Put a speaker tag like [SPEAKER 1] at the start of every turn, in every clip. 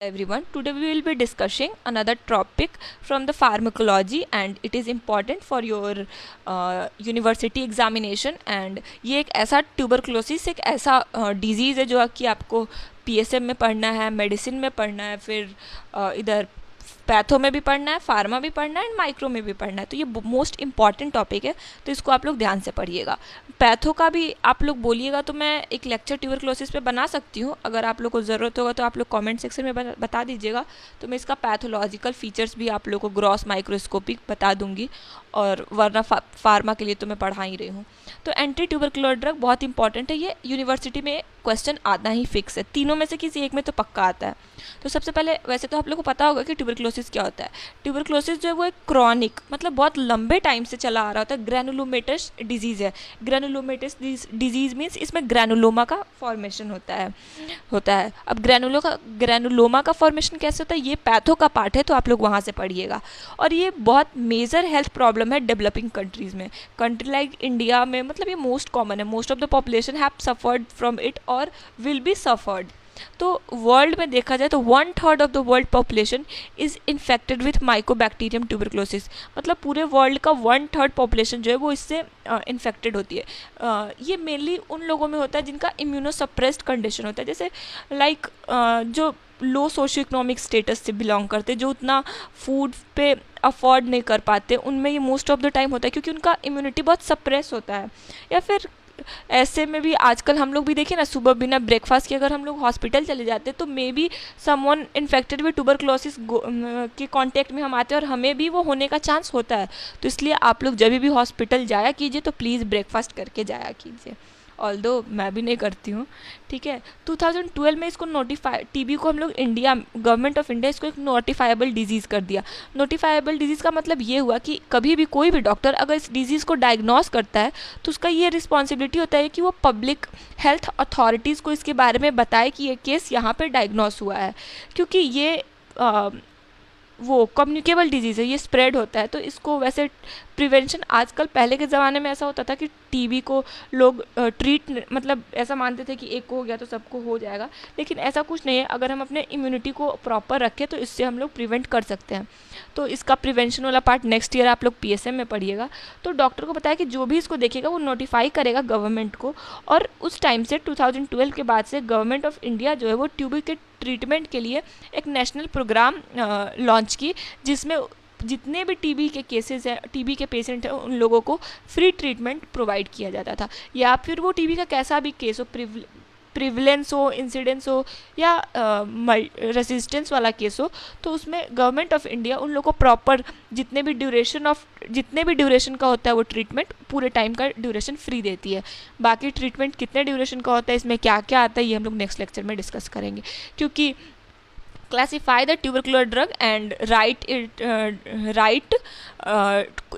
[SPEAKER 1] Everyone, today we will be discussing another topic from the pharmacology and it is important for your university examination and ये एक ऐसा tuberculosis एक ऐसा disease है जो कि आपको पीएसएम में पढ़ना है, मेडिसिन में पढ़ना है, फिर इधर पैथो में भी पढ़ना है, फार्मा भी पढ़ना है एंड माइक्रो में भी पढ़ना है। तो ये मोस्ट इंपॉर्टेंट टॉपिक है, तो इसको आप लोग ध्यान से पढ़िएगा। पैथो का भी आप लोग बोलिएगा तो मैं एक लेक्चर ट्यूबरक्लोसिस पे बना सकती हूँ। अगर आप लोग को ज़रूरत होगा तो आप लोग कमेंट सेक्शन में बता दीजिएगा, तो मैं इसका पैथोलॉजिकल फीचर्स भी आप लोग को ग्रॉस माइक्रोस्कोपिक बता दूंगी। और वरना फार्मा के लिए तो मैं पढ़ा ही रही हूँ। तो एंटी ट्यूबरकुलर ड्रग बहुत इंपॉर्टेंट है, ये यूनिवर्सिटी में क्वेश्चन आना ही फिक्स है, तीनों में से किसी एक में तो पक्का आता है। तो सबसे पहले वैसे तो आप लोग को पता होगा कि ट्यूबरक्लोसिस क्या होता है। ट्यूबरक्लोसिस जो है वो एक क्रॉनिक मतलब बहुत लंबे टाइम से चला आ रहा होता है ग्रैनुलोमेटस डिजीज़ है। ग्रैनुलोमेटस डिजीज़ मीन्स इसमें ग्रैनुलोमा का फॉर्मेशन होता है। अब ग्रैनुलोमा का फॉर्मेशन कैसे होता है, ये पैथो का पार्ट है, तो आप लोग वहाँ से पढ़िएगा। और ये बहुत मेजर हेल्थ प्रॉब्लम है डेवलपिंग कंट्रीज़ में। कंट्री लाइक इंडिया में मतलब ये मोस्ट कॉमन है, most of the population have suffered from it और विल बी सफर्ड। तो वर्ल्ड में देखा जाए तो 1/3 of the world population is infected with Mycobacterium tuberculosis. मतलब पूरे वर्ल्ड का 1/3 पॉपुलेशन जो है वो इससे इन्फेक्टेड होती है। ये मेनली उन लोगों में होता है जिनका इम्यूनोसप्रेस्ड कंडीशन होता है, जैसे लाइक जो लो सोशियो इकोनॉमिक स्टेटस से बिलोंग करते, जो उतना फूड पे अफोर्ड नहीं कर पाते, उनमें ये मोस्ट ऑफ द टाइम होता है क्योंकि उनका इम्यूनिटी बहुत सप्रेस होता है। या फिर ऐसे में भी आजकल हम लोग भी देखिए ना, सुबह बिना ब्रेकफास्ट के अगर हम लोग हॉस्पिटल चले जाते हैं तो may be someone infected with tuberculosis के कांटेक्ट में हम आते हैं और हमें भी वो होने का चांस होता है। तो इसलिए आप लोग जब भी हॉस्पिटल जाया कीजिए तो प्लीज़ ब्रेकफास्ट करके जाया कीजिए, ऑल्दो मैं भी नहीं करती हूँ। ठीक है, 2012 में इसको टीबी को हम लोग इंडिया गवर्नमेंट ऑफ इंडिया इसको एक नोटिफाइबल डिजीज़ कर दिया। नोटिफाइबल डिजीज़ का मतलब ये हुआ कि कभी भी कोई भी डॉक्टर अगर इस डिजीज़ को डायग्नोस करता है तो उसका ये रिस्पॉन्सिबिलिटी होता है कि वो पब्लिक हेल्थ अथॉरिटीज़ को इसके बारे में बताए कि ये केस यहाँ पर डायग्नोस हुआ है, क्योंकि ये वो कम्युनिकेबल डिजीज़ है, ये स्प्रेड होता है। तो इसको वैसे प्रिवेंशन आजकल, पहले के ज़माने में ऐसा होता था कि टीबी को लोग ट्रीट मतलब ऐसा मानते थे कि एक को हो गया तो सबको हो जाएगा, लेकिन ऐसा कुछ नहीं है। अगर हम अपने इम्यूनिटी को प्रॉपर रखें तो इससे हम लोग प्रिवेंट कर सकते हैं। तो इसका प्रिवेंशन वाला पार्ट नेक्स्ट ईयर आप लोग पीएसएम में पढ़िएगा। तो डॉक्टर को बताया कि जो भी इसको देखेगा वो नोटिफाई करेगा गवर्नमेंट को। और उस टाइम से 2012 के बाद से गवर्नमेंट ऑफ इंडिया जो है वो टीबी के ट्रीटमेंट के लिए एक नेशनल प्रोग्राम लॉन्च की, जिसमें जितने भी टीबी के केसेस हैं, टीबी के पेशेंट हैं, उन लोगों को फ्री ट्रीटमेंट प्रोवाइड किया जाता था। या फिर वो टीबी का कैसा भी केस हो, प्रिविलेंस हो, इंसिडेंस हो या रेसिस्टेंस वाला केस हो, तो उसमें गवर्नमेंट ऑफ इंडिया उन लोगों को प्रॉपर जितने भी ड्यूरेशन का होता है वो ट्रीटमेंट, पूरे टाइम का ड्यूरेशन फ्री देती है। बाकी ट्रीटमेंट कितने ड्यूरेशन का होता है, इसमें क्या क्या आता है, ये हम लोग नेक्स्ट लेक्चर में डिस्कस करेंगे। क्योंकि classify the tubercular drug and write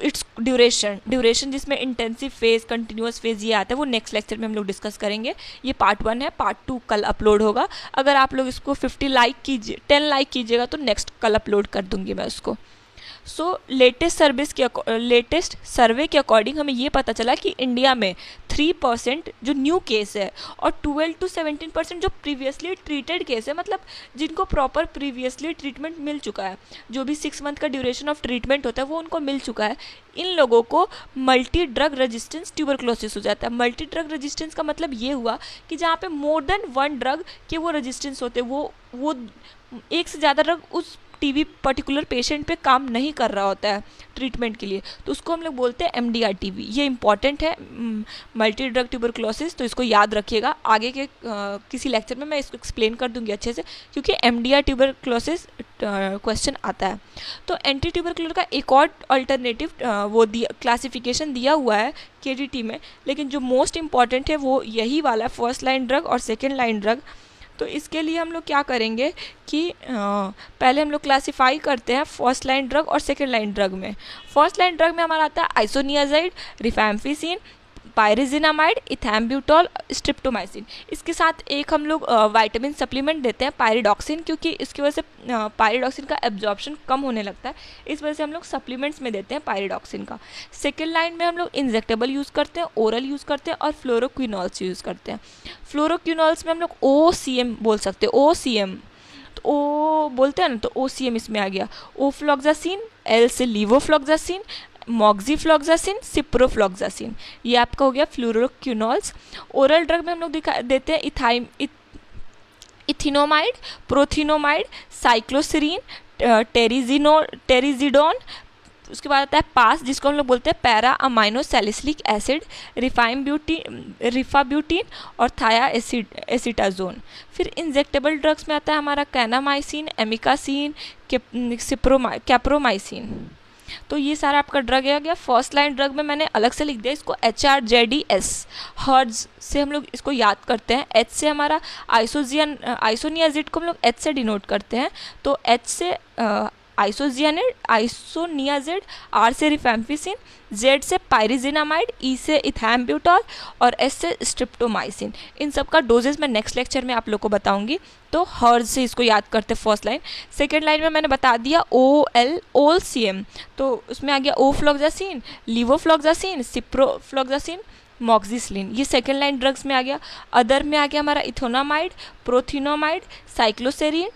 [SPEAKER 1] its duration जिसमें इंटेंसिव फेज, कंटिन्यूस फेज ये आता है, वो नेक्स्ट लेक्चर में हम लोग डिस्कस करेंगे। ये पार्ट 1 है, पार्ट 2 कल अपलोड होगा। अगर आप लोग इसको 10 लाइक कीजिएगा तो नेक्स्ट कल अपलोड कर दूंगी मैं उसको। सो लेटेस्ट सर्वे के अकॉर्डिंग हमें ये पता चला कि इंडिया में 3% जो न्यू केस है और 12 to 17% जो प्रीवियसली ट्रीटेड केस है, मतलब जिनको प्रॉपर प्रीवियसली ट्रीटमेंट मिल चुका है, जो भी 6 मंथ का ड्यूरेशन ऑफ ट्रीटमेंट होता है वो उनको मिल चुका है, इन लोगों को मल्टी ड्रग रेजिस्टेंस ट्यूबरक्लोसिस हो जाता है। मल्टी ड्रग रेजिस्टेंस का मतलब ये हुआ कि जहाँ पे मोर देन 1 ड्रग के वो रेजिस्टेंस होते, वो एक से ज़्यादा ड्रग उस टीबी पर्टिकुलर पेशेंट पे काम नहीं कर रहा होता है ट्रीटमेंट के लिए, तो उसको हम लोग बोलते हैं एमडीआर टीबी। ये इंपॉर्टेंट है, मल्टी ड्रग ट्यूबरक्लोसिस, तो इसको याद रखिएगा। आगे के किसी लेक्चर में मैं इसको एक्सप्लेन कर दूंगी अच्छे से, क्योंकि एमडीआर ट्यूबरक्लोसिस क्वेश्चन आता है। तो एंटी ट्यूबरकुलर का एक और अल्टरनेटिव क्लासिफिकेशन दिया हुआ है केडीटी में, लेकिन जो मोस्ट इंपॉर्टेंट है वो यही वाला है, फर्स्ट लाइन ड्रग और सेकेंड लाइन ड्रग। तो इसके लिए हम लोग क्या करेंगे कि पहले हम लोग क्लासिफाई करते हैं फर्स्ट लाइन ड्रग और सेकेंड लाइन ड्रग में। फर्स्ट लाइन ड्रग में हमारा आता है आइसोनियाजाइड, रिफैम्फिसिन, पायरिजिनामाइड, इथैम्ब्यूटॉल, स्ट्रिप्टोमाइसिन। इसके साथ एक हम लोग विटामिन सप्लीमेंट देते हैं पायरिडॉक्सिन, क्योंकि इसकी वजह से पायरिडॉक्सिन का एब्जॉर्प्शन कम होने लगता है, इस वजह से हम लोग सप्लीमेंट्स में देते हैं पायरिडॉक्सिन का। सेकेंड लाइन में हम लोग इंजेक्टेबल यूज़ करते हैं, ओरल यूज़ करते हैं और फ्लोरोक्विनॉल्स यूज़ करते हैं। फ्लोरोक्विनॉल्स में हम लोग OCM बोल सकते हैं, OCM। तो ओ बोलते हैं ना, तो OCM इसमें आ गया। ओफ्लॉक्सासिन, L से लीवोफ्लॉक्सासिन, मॉक्सीफ्लॉक्सासिन, सिप्रोफ्लॉक्सासिन, ये आपका हो गया फ्लूरोक्विनोल्स। ओरल ड्रग में हम लोग देते हैं इथिनोमाइड, प्रोथिनोमाइड, साइक्लोसिरीन, टेरिजिडोन। उसके बाद आता है पास, जिसको हम लोग बोलते हैं पैरा अमाइनो सैलिसिलिक एसिड, रिफाब्यूटिन और थाया एसिटाजोन। फिर इंजेक्टेबल ड्रग्स में आता है हमारा कैनामाइसिन, एमिकासिन, कैप्रोमाइसिन। तो ये सारा आपका ड्रग है गया। फर्स्ट लाइन ड्रग में मैंने अलग से लिख दिया इसको HRZDS, हर्ज से हम लोग इसको याद करते हैं। H से हमारा आइसोनियाजिड को हम लोग H से डिनोट करते हैं, तो H से आइसोनियाजिड, R से रिफैम्पिसिन, Z से पायरिजिनामाइड, E से इथैम्ब्यूटॉल और S से स्ट्रिप्टोमाइसिन। इन सब का डोजेज मैं नेक्स्ट लेक्चर में आप लोग को बताऊंगी। तो हर्ज से इसको याद करते फर्स्ट लाइन। सेकेंड लाइन में मैंने बता दिया OCM, तो उसमें आ गया ओफ्लॉक्सासिन, लीवोफ्लॉक्सासिन, सिप्रोफ्लॉक्सासिन, मॉक्सिसिलिन, ये सेकेंड लाइन ड्रग्स में आ गया। अदर में आ गया हमारा इथोनामाइड, प्रोथिनोमाइड, साइक्लोसेरिन,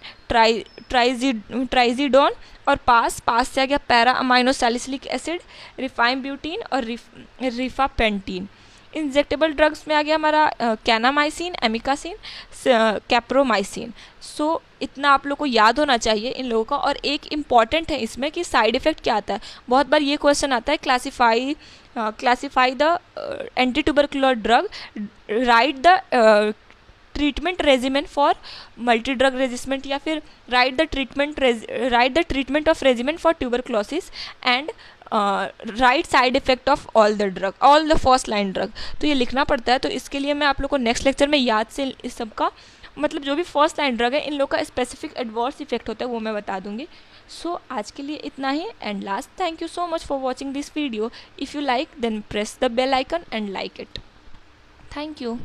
[SPEAKER 1] ट्राइजिडोन और पास से आ गया पैरा अमाइनो सैलिसिलिक एसिड, रिफाइम्ब्यूटिन और रिफापेंटिन। इंजेक्टेबल ड्रग्स में आ गया हमारा कैनामाइसिन, एमिकासिन, कैप्रोमाइसिन। सो इतना आप लोग को याद होना चाहिए इन लोगों का। और एक इम्पॉर्टेंट है इसमें कि साइड इफेक्ट क्या आता है। बहुत बार ये क्वेश्चन आता है, classify the anti tubercular drug, right the treatment regiment for multi drug resistant, या फिर right the treatment of regiment for tuberculosis and right side effect of all the first line drug. तो ये लिखना पड़ता है। तो इसके लिए मैं आप लोग को नेक्स्ट लेक्चर में याद से इस सब का मतलब जो भी फर्स्ट लाइन ड्रग है इन लोग का स्पेसिफिक एडवर्स इफेक्ट होता है वो मैं बता दूंगी। सो आज के लिए इतना ही। And last, thank you so much for watching this video. If you like then press the bell icon and like it. Thank you.